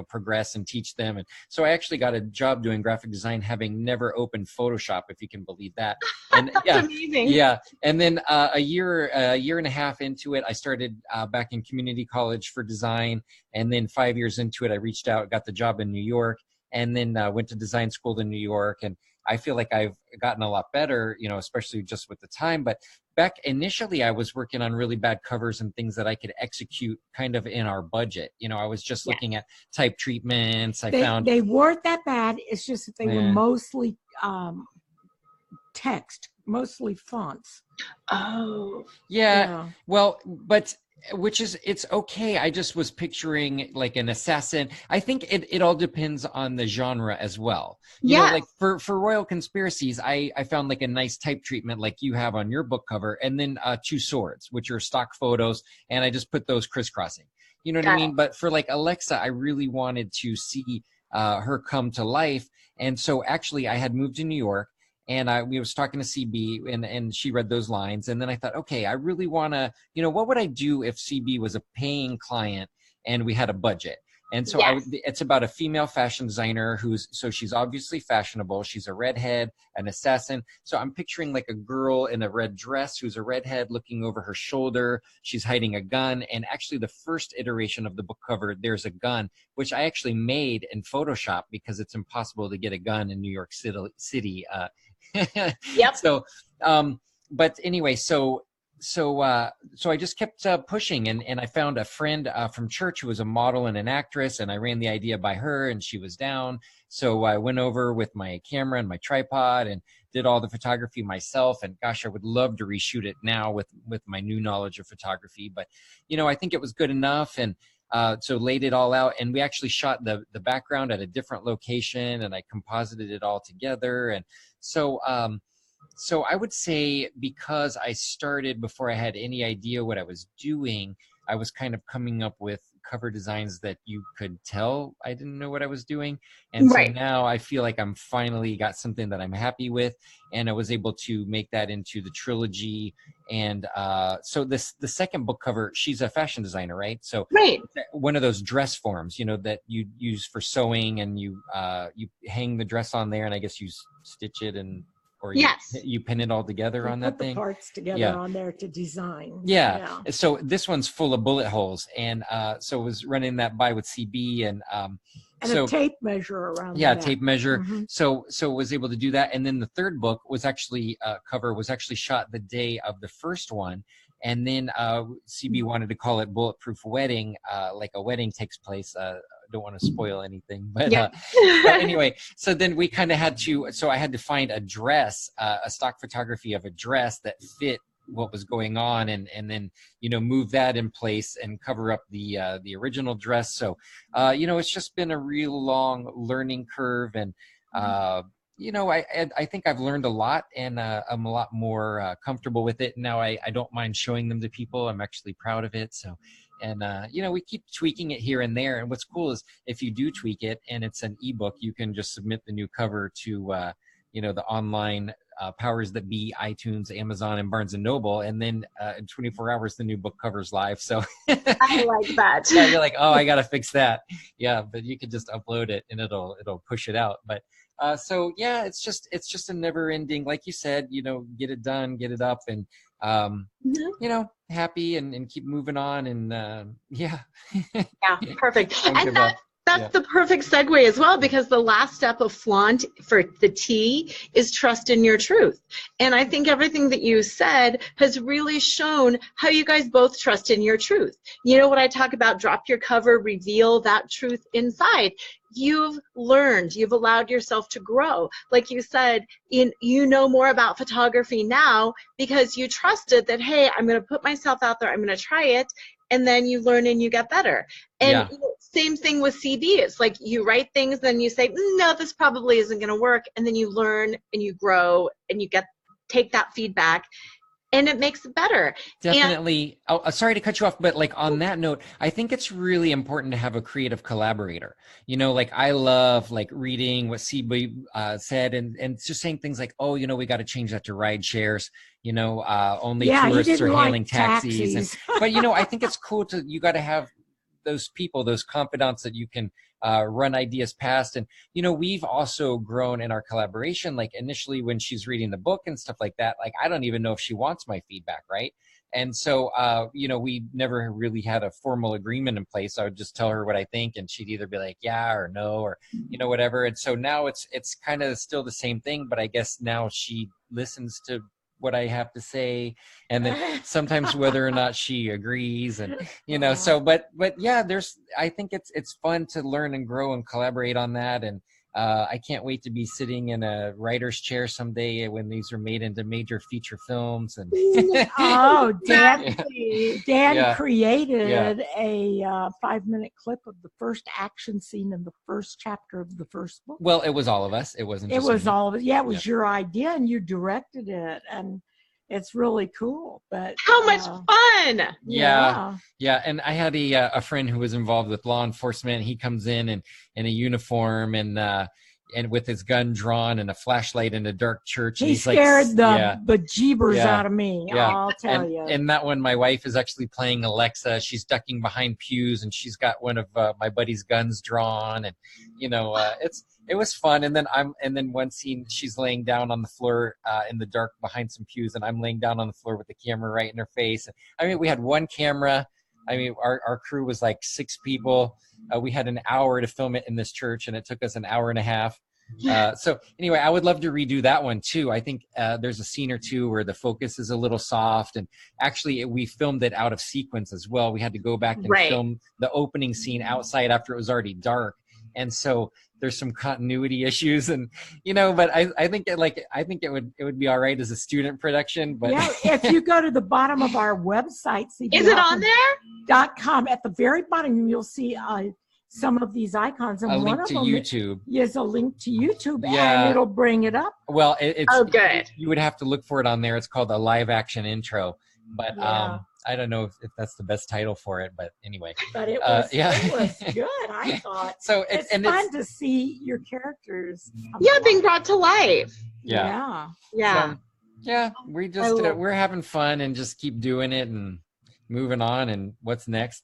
S3: progress and teach them. And so I actually got a job doing graphic design, having never opened Photoshop, if you can believe that. And
S2: That's amazing.
S3: Yeah. And then a year and a half into it, I started back in community college for design. And then 5 years into it, I reached out, got the job in New York, and then went to design school in New York. And I feel like I've gotten a lot better, especially just with the time. But back initially, I was working on really bad covers and things that I could execute kind of in our budget. I was just looking at type treatments.
S4: They weren't that bad. It's just that they were mostly text, mostly fonts.
S2: Oh,
S3: Yeah. Well, but which is, it's okay. I just was picturing like an assassin. I think it all depends on the genre as well. You know,
S2: yes.
S3: like for Royal Conspiracies, I found like a nice type treatment like you have on your book cover, and then two swords, which are stock photos, and I just put those crisscrossing. You know what I
S2: Got
S3: mean? But for like Alexa, I really wanted to see her come to life. And so actually I had moved to New York, and we was talking to CB, and she read those lines. And then I thought, okay, I really want to, you know, what would I do if CB was a paying client and we had a budget? And so
S2: Yes.
S3: it's about a female fashion designer so she's obviously fashionable. She's a redhead, an assassin. So I'm picturing like a girl in a red dress who's a redhead looking over her shoulder. She's hiding a gun. And actually the first iteration of the book cover, there's a gun, which I actually made in Photoshop because it's impossible to get a gun in New York City.
S2: Yep.
S3: So, but anyway, so I just kept pushing, and I found a friend from church who was a model and an actress, and I ran the idea by her, and she was down. So I went over with my camera and my tripod and did all the photography myself. And gosh, I would love to reshoot it now with my new knowledge of photography. But, you know, I think it was good enough. And so laid it all out, and we actually shot the background at a different location, and I composited it all together. And so I would say, because I started before I had any idea what I was doing, I was kind of coming up with cover designs that you could tell I didn't know what I was doing. And so now I feel like I'm finally got something that I'm happy with, and I was able to make that into the trilogy. And so the second book cover, she's a fashion designer, right? So one of those dress forms, you know, that you use for sewing, and you hang the dress on there, and I guess you stitch it, and or you pin it all together on that thing.
S4: Put the parts together on there to design.
S3: Yeah. So this one's full of bullet holes, and so I was running that by with CB, and so
S4: a tape measure around.
S3: Yeah, tape measure. So was able to do that, and then the third book was actually cover was actually shot the day of the first one. And then CB wanted to call it Bulletproof Wedding, like a wedding takes place. Don't want to spoil anything, but anyway, so then we kind of had to, so I had to find a dress, a stock photography of a dress that fit what was going on, and then, you know, move that in place and cover up the original dress. So, you know, it's just been a real long learning curve, and you know, I think I've learned a lot, and I'm a lot more comfortable with it now. I don't mind showing them to people. I'm actually proud of it. So, and you know, we keep tweaking it here and there. And what's cool is if you do tweak it and it's an ebook, you can just submit the new cover to you know, the online powers that be, iTunes, Amazon, and Barnes and Noble, and then in 24 hours the new book cover's live. So
S2: I like that.
S3: Yeah, you're like, oh, I gotta fix that. Yeah, but you could just upload it and it'll push it out. But so yeah, it's just a never ending, like you said, you know, get it done, get it up, and you know, happy and keep moving on, and yeah.
S2: Yeah, perfect. And that's the perfect segue as well, because the last step of flaunt for the T is trust in your truth. And I think everything that you said has really shown how you guys both trust in your truth. You know what I talk about, drop your cover, reveal that truth inside. You've learned, you've allowed yourself to grow. Like you said, you know more about photography now because you trusted that, hey, I'm going to put myself out there, I'm going to try it, and then you learn and you get better. And you know, same thing with CB. It's like you write things, then you say, no, this probably isn't going to work, and then you learn and you grow and you take that feedback, and it makes it better.
S3: Definitely. Sorry to cut you off, but like on that note, I think it's really important to have a creative collaborator. You know, like I love like reading what CB said, and just saying things like, oh, you know, we got to change that to ride shares. You know, only tourists are hailing taxis. But you know, I think it's cool you got to have those people, those confidants that you can run ideas past. And, you know, we've also grown in our collaboration. Like initially when she's reading the book and stuff like that, like I don't even know if she wants my feedback, right? And so, you know, we never really had a formal agreement in place. I would just tell her what I think, and she'd either be like, yeah or no, or, you know, whatever. And so now it's kind of still the same thing, but I guess now she listens to what I have to say, and then sometimes whether or not she agrees, and you know, so but yeah, I think it's fun to learn and grow and collaborate on that, and I can't wait to be sitting in a writer's chair someday when these are made into major feature films. And
S4: Oh, Dan
S2: Exactly.
S3: Yeah.
S4: created a 5-minute clip of the first action scene in the first chapter of the first book.
S3: Well, it was all of us. It wasn't
S4: It
S3: just
S4: was
S3: me.
S4: all of it. Yeah, it was your idea, and you directed it, and it's really cool. But
S2: How much fun!
S3: Yeah. And I had a friend who was involved with law enforcement. He comes in a uniform and with his gun drawn and a flashlight in a dark church.
S4: He
S3: and he's
S4: scared
S3: like,
S4: the bejeebers
S3: Yeah.
S4: out of me.
S3: Yeah.
S4: I'll tell you.
S3: And that one, my wife is actually playing Alexa. She's ducking behind pews, and she's got one of my buddy's guns drawn, and it was fun. And then one scene, she's laying down on the floor in the dark behind some pews, and I'm laying down on the floor with the camera right in her face. I mean, we had one camera. I mean, our crew was like 6 people. We had an hour to film it in this church, and it took us an hour and a half. So anyway, I would love to redo that one too. I think there's a scene or two where the focus is a little soft, and actually we filmed it out of sequence as well. We had to go back and film the opening scene outside after it was already dark, and so there's some continuity issues, and but I think it would be all right as a student production. But
S4: yeah, if you go to the bottom of our website,
S2: Is it on there?
S4: .com, at the very bottom, you'll see some of these icons, and
S3: a
S4: one
S3: link
S4: of
S3: to
S4: them
S3: YouTube.
S4: is a link to YouTube,
S3: Yeah.
S4: and it'll bring it up.
S3: Well, it's
S2: good.
S3: You would have to look for it on there. It's called a live action intro, but
S4: Yeah.
S3: I don't know if that's the best title for it. But anyway,
S4: But it was,
S3: yeah.
S4: it was good, I thought.
S3: so
S4: It's fun to see your characters. come
S2: Yeah,
S4: alive.
S2: being brought to life.
S3: yeah.
S2: Yeah.
S3: So, yeah, we just we're having fun and just keep doing it and moving on. And what's next?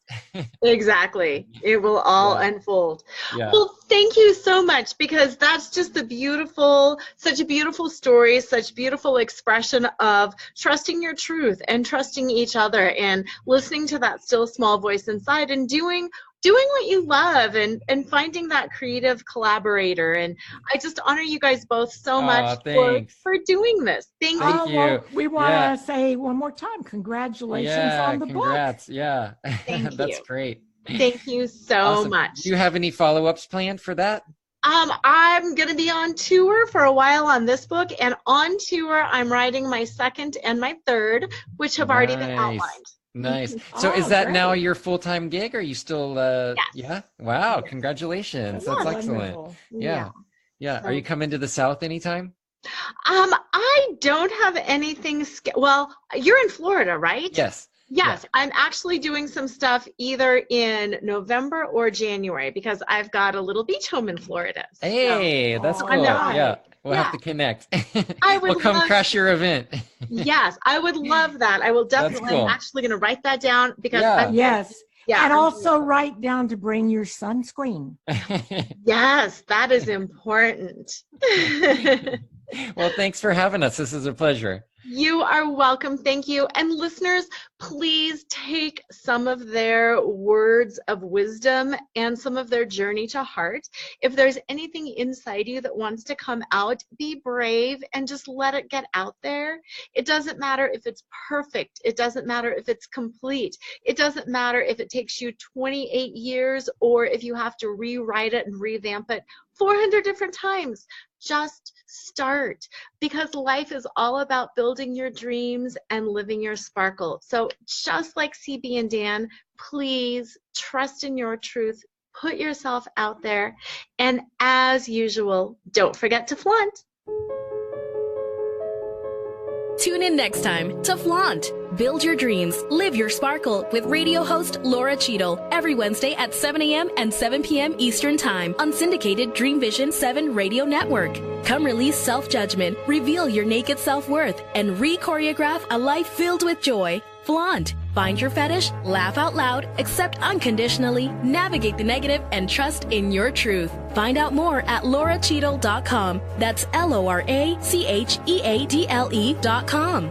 S2: Exactly. It will all unfold.
S3: Yeah.
S2: Well, thank you so much, because that's just such a beautiful story, such beautiful expression of trusting your truth and trusting each other and listening to that still small voice inside and doing what you love and finding that creative collaborator. And I just honor you guys both so much for doing this. Thank you.
S3: Thank you.
S4: Well, we want to say one more time, congratulations on the
S3: congrats.
S4: book.
S3: Yeah, that's
S2: you.
S3: great.
S2: Thank you so
S3: Awesome.
S2: much.
S3: Do you have any follow-ups planned for that?
S2: I'm going to be on tour for a while on this book, and on tour I'm writing my second and my third, which have already been outlined.
S3: Nice. So is that now your full-time gig? Or are you still
S2: Yes.
S3: Yeah? Wow,
S2: Yes.
S3: Congratulations.
S4: That's
S3: That's excellent.
S4: wonderful.
S3: Yeah.
S2: So-
S3: Are you coming to the South anytime?
S2: I don't have anything well, you're in Florida, right?
S3: Yes.
S2: Yes, I'm actually doing some stuff either in November or January, because I've got a little beach home in Florida. So
S3: Hey, that's
S4: Oh,
S3: cool.
S2: nice.
S3: Yeah. We'll
S2: Yeah.
S3: have to connect.
S2: I would
S3: We'll come
S2: love-
S3: crash your event.
S2: yes, I would love that. I will definitely.
S3: cool.
S2: I'm actually going to write that down, because
S3: Yeah.
S4: Yes.
S2: yeah,
S4: And
S2: I'm-
S4: also write down to bring your sunscreen.
S2: yes, that is important.
S3: Well, thanks for having us. This is a pleasure.
S2: You are welcome. Thank you. And listeners, please take some of their words of wisdom and some of their journey to heart. If there's anything inside you that wants to come out, be brave and just let it get out there. It doesn't matter if it's perfect. It doesn't matter if it's complete. It doesn't matter if it takes you 28 years or if you have to rewrite it and revamp it 400 different times. Just start, because life is all about building your dreams and living your sparkle. So just like CB and Dan, please trust in your truth, put yourself out there, and as usual, don't forget to flaunt.
S1: Tune in next time to Flaunt. Build your dreams, live your sparkle with radio host Lora Cheadle every Wednesday at 7 a.m. and 7 p.m. Eastern Time on syndicated Dream Vision 7 radio network. Come release self-judgment, reveal your naked self-worth, and re-choreograph a life filled with joy. Flaunt. Find your fetish, laugh out loud, accept unconditionally, navigate the negative, and trust in your truth. Find out more at LoraCheadle.com. That's LoraCheadle.com.